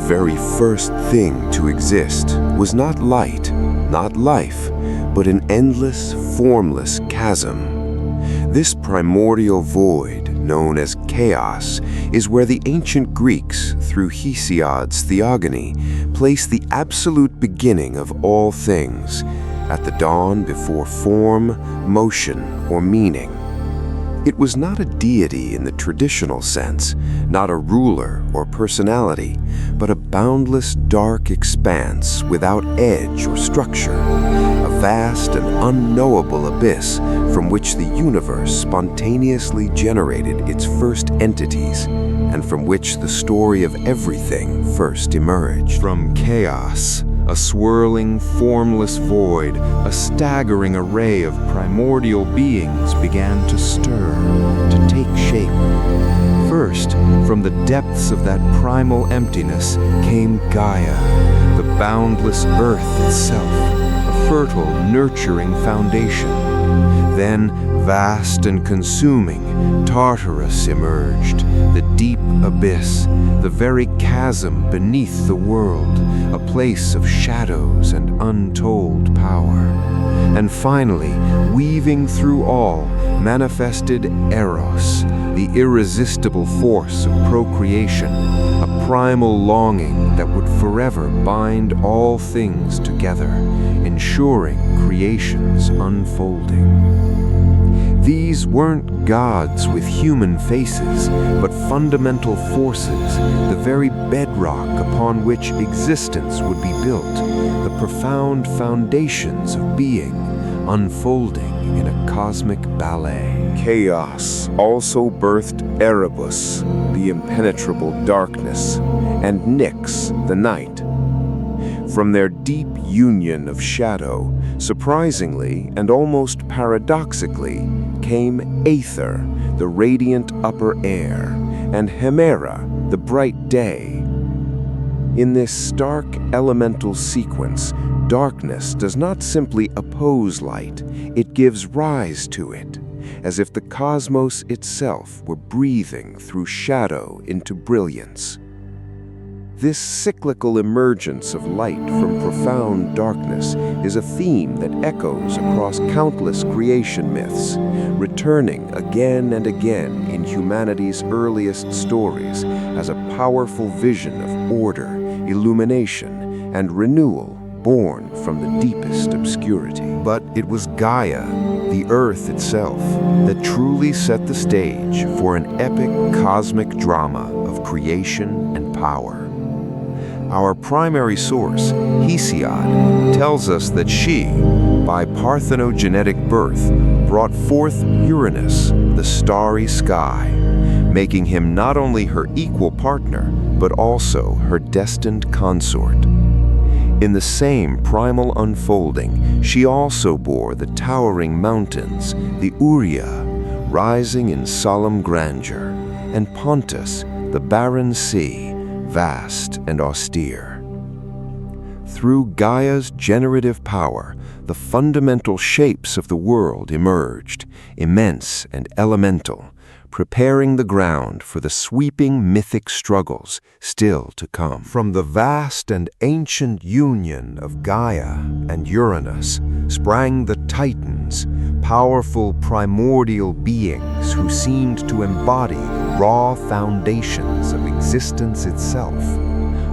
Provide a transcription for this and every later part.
very first thing to exist was not light, not life, but an endless, formless chasm. This primordial void, known as chaos, is where the ancient Greeks, through Hesiod's Theogony, placed the absolute beginning of all things, at the dawn before form, motion, or meaning. It was not a deity in the traditional sense, not a ruler or personality, but a boundless dark expanse without edge or structure, a vast and unknowable abyss from which the universe spontaneously generated its first entities, and from which the story of everything first emerged. From chaos, a swirling, formless void, a staggering array of primordial beings began to stir, to take shape. First, from the depths of that primal emptiness came Gaia, the boundless earth itself, a fertile, nurturing foundation. Then, vast and consuming, Tartarus emerged, the deep abyss, the very chasm beneath the world, a place of shadows and untold power. And finally, weaving through all, manifested Eros, the irresistible force of procreation, a primal longing that would forever bind all things together, ensuring creation's unfolding. These weren't gods with human faces, but fundamental forces, the very bedrock upon which existence would be built, the profound foundations of being, unfolding in a cosmic ballet. Chaos also birthed Erebus, the impenetrable darkness, and Nyx, the night. From their deep union of shadow, surprisingly and almost paradoxically, came Aether, the radiant upper air, and Hemera, the bright day. In this stark elemental sequence, darkness does not simply oppose light, it gives rise to it, as if the cosmos itself were breathing through shadow into brilliance. This cyclical emergence of light from profound darkness is a theme that echoes across countless creation myths, returning again and again in humanity's earliest stories as a powerful vision of order, illumination, and renewal born from the deepest obscurity. But it was Gaia, the Earth itself, that truly set the stage for an epic cosmic drama of creation and power. Our primary source, Hesiod, tells us that she, by parthenogenetic birth, brought forth Uranus, the starry sky, making him not only her equal partner, but also her destined consort. In the same primal unfolding, she also bore the towering mountains, the Uria, rising in solemn grandeur, and Pontus, the barren sea, vast and austere. Through Gaia's generative power, the fundamental shapes of the world emerged, immense and elemental, preparing the ground for the sweeping mythic struggles still to come. From the vast and ancient union of Gaia and Uranus sprang the Titans, powerful primordial beings who seemed to embody the raw foundations of existence itself.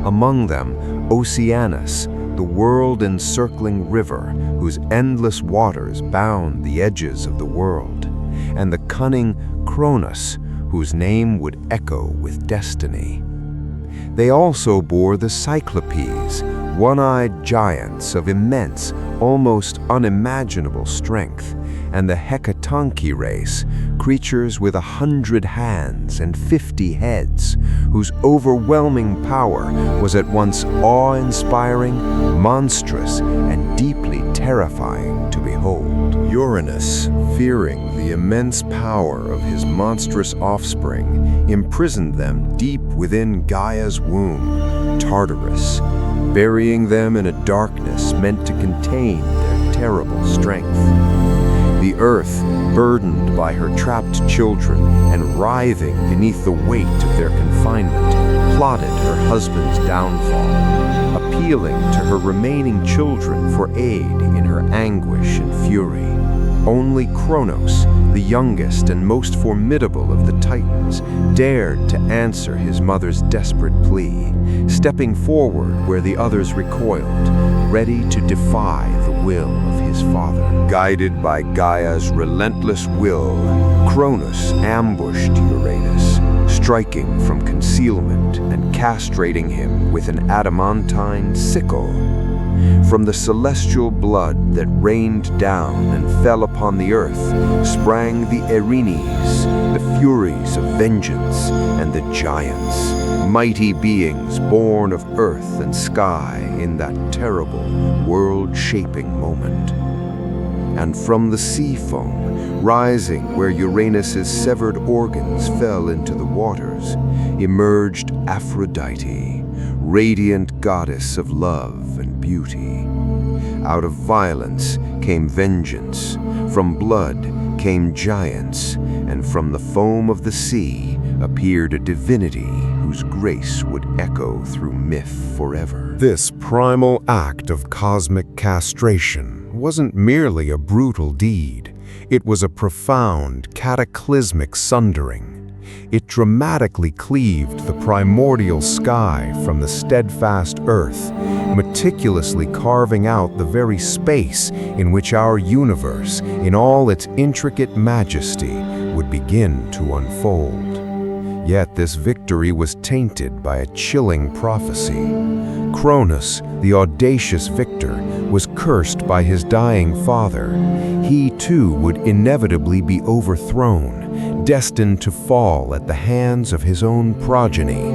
Among them, Oceanus, the world-encircling river whose endless waters bound the edges of the world, and the cunning Cronus, whose name would echo with destiny. They also bore the Cyclopes, one-eyed giants of immense, almost unimaginable strength, and the Hecatonchi race, creatures with 100 hands and 50 heads, whose overwhelming power was at once awe-inspiring, monstrous, and deeply terrifying to behold. Uranus, fearing the immense power of his monstrous offspring, imprisoned them deep within Gaia's womb, Tartarus, burying them in a darkness meant to contain their terrible strength. The earth, burdened by her trapped children and writhing beneath the weight of their confinement, plotted her husband's downfall, appealing to her remaining children for aid in her anguish and fury. Only Cronus, the youngest and most formidable of the Titans, dared to answer his mother's desperate plea, stepping forward where the others recoiled, ready to defy the will of his father. Guided by Gaia's relentless will, Cronus ambushed Uranus, striking from concealment and castrating him with an adamantine sickle. From the celestial blood that rained down and fell upon the earth sprang the Erinyes, the furies of vengeance, and the giants, mighty beings born of earth and sky in that terrible, world-shaping moment. And from the sea foam, rising where Uranus's severed organs fell into the waters, emerged Aphrodite, radiant goddess of love and beauty. Out of violence came vengeance, from blood came giants, and from the foam of the sea appeared a divinity whose grace would echo through myth forever. This primal act of cosmic castration wasn't merely a brutal deed. It was a profound, cataclysmic sundering. It dramatically cleaved the primordial sky from the steadfast earth, meticulously carving out the very space in which our universe, in all its intricate majesty, would begin to unfold. Yet this victory was tainted by a chilling prophecy. Cronus, the audacious victor, was cursed by his dying father. He too would inevitably be overthrown, destined to fall at the hands of his own progeny.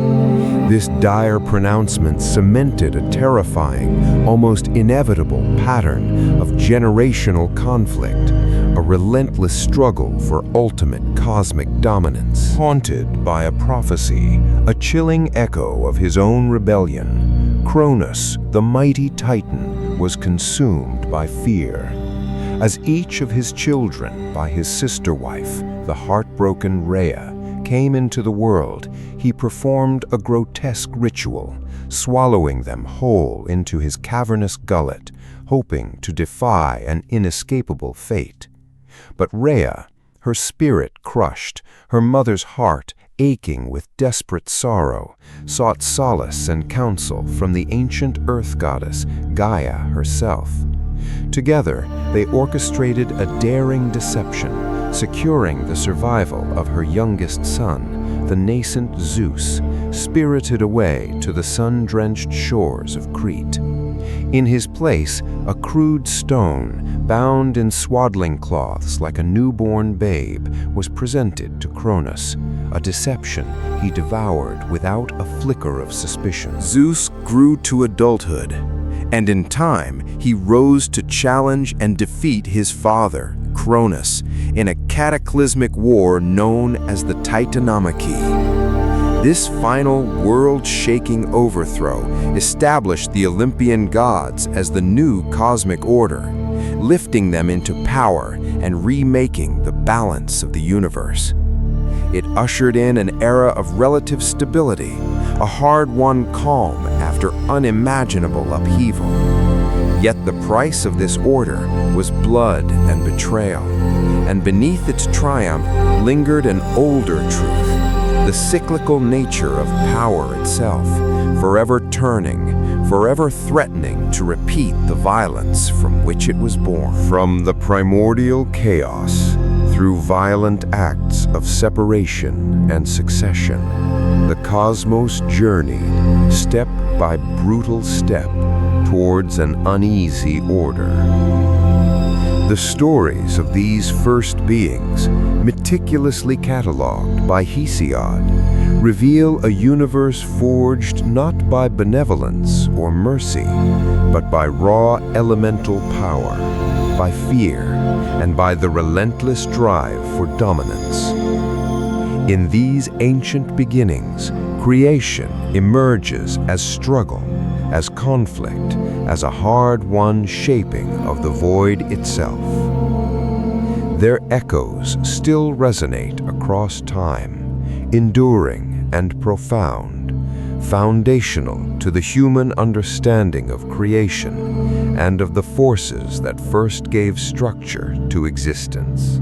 This dire pronouncement cemented a terrifying, almost inevitable pattern of generational conflict, a relentless struggle for ultimate cosmic dominance. Haunted by a prophecy, a chilling echo of his own rebellion, Cronus, the mighty Titan, was consumed by fear. As each of his children by his sister wife, the heartbroken Rhea, came into the world, he performed a grotesque ritual, swallowing them whole into his cavernous gullet, hoping to defy an inescapable fate. But Rhea, her spirit crushed, her mother's heart aching with desperate sorrow, sought solace and counsel from the ancient earth goddess, Gaia herself. Together, they orchestrated a daring deception, securing the survival of her youngest son, the nascent Zeus, spirited away to the sun-drenched shores of Crete. In his place, a crude stone, bound in swaddling cloths like a newborn babe, was presented to Cronus, a deception he devoured without a flicker of suspicion. Zeus grew to adulthood, and in time he rose to challenge and defeat his father, Cronus, in a cataclysmic war known as the Titanomachy. This final world-shaking overthrow established the Olympian gods as the new cosmic order, lifting them into power and remaking the balance of the universe. It ushered in an era of relative stability, a hard-won calm after unimaginable upheaval. Yet the price of this order was blood and betrayal, and beneath its triumph lingered an older truth, the cyclical nature of power itself, forever turning, forever threatening to repeat the violence from which it was born. From the primordial chaos, through violent acts of separation and succession, the cosmos journeyed, step by brutal step, towards an uneasy order. The stories of these first beings, meticulously catalogued by Hesiod, reveal a universe forged not by benevolence or mercy, but by raw elemental power, by fear, and by the relentless drive for dominance. In these ancient beginnings, creation emerges as struggle, as conflict, as a hard-won shaping of the void itself. Their echoes still resonate across time, enduring and profound, foundational to the human understanding of creation and of the forces that first gave structure to existence.